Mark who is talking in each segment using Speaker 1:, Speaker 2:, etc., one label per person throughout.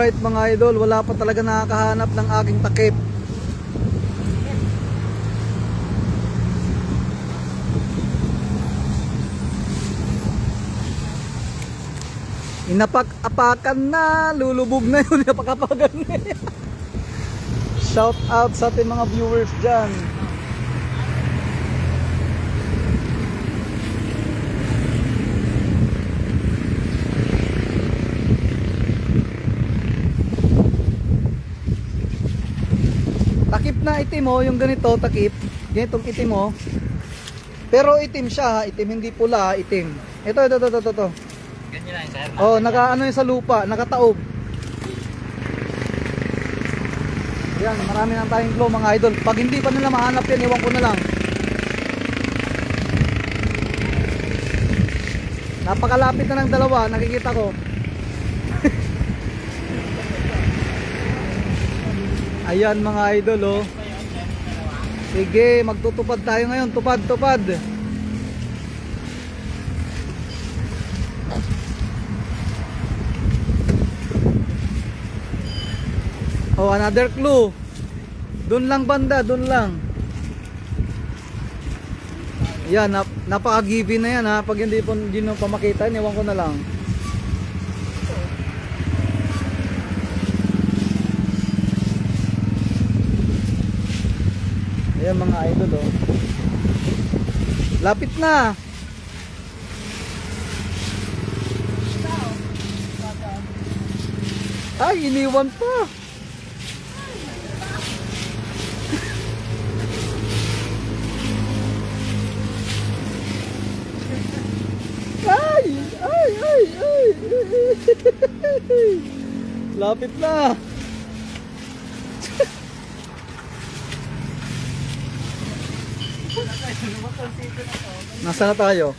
Speaker 1: Alright mga idol, wala pa talaga nakakahanap ng aking takip. Inapak-apakan na, lulubog na yun, inapak-apakan na yun. Shout out sa ating mga viewers dyan. Takip na itim oh, yung ganito takip. Ganitong itim oh. Pero itim siya, itim hindi pula, itim. Ito.
Speaker 2: Ganyan lang sir.
Speaker 1: Oh, naka-ano yun sa lupa, nakataob. Yan, marami nang tayong glow mga idol. Pag hindi pa nila mahanap yan, iwan ko na lang. Napakalapit na ng dalawa, nakikita ko. Ayan mga idol oh. Sige, magtutupad tayo ngayon. Tupad. Oh, another clue. Doon lang banda, doon lang. Yan, napaka-given na yan ha. Pag hindi mo pa makita, iwan ko na lang. Ayan mga idol oh. Lapit na. Ay, iniwan pa. Ay. Lapit na. Nasaan na tayo?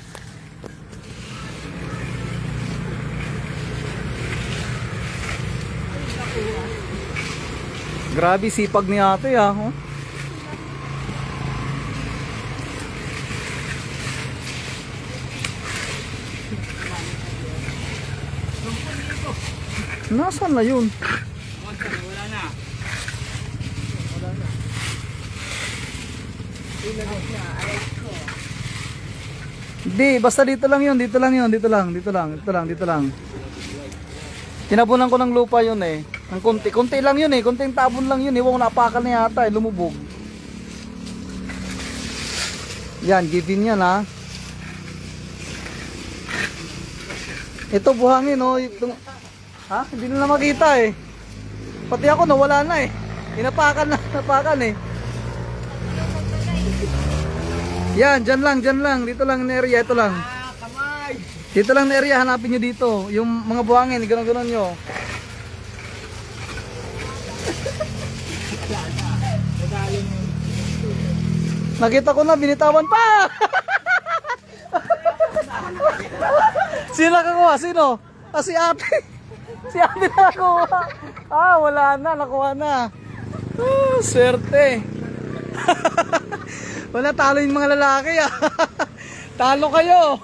Speaker 1: Grabe sipag ni ate ah. Huh? Nasaan na yun?
Speaker 2: Wala na.
Speaker 1: Hindi, basta dito lang yun. Dito lang. Tinabunan ko ng lupa yun eh. Ang konti lang yun eh. Konting tabon lang yun eh. Huwag napakan niya yata eh. Lumubog. Yan, given yan ha. Ito buhangin oh. Ha? Hindi na makita eh. Pati ako nawala na eh. Inapakan eh. Yan, dyan lang. Dito lang na area, ito lang.
Speaker 2: Kamay!
Speaker 1: Dito lang na area, hanapin nyo dito. Yung mga buhangin, gano'n nyo. Nakita ko na, binitawan pa! Sino nakakuha? Sino? Si ate. Si ate nakakuha. Wala na, nakuha na. Swerte. Wala, talo yung mga lalaki ah. Talo kayo.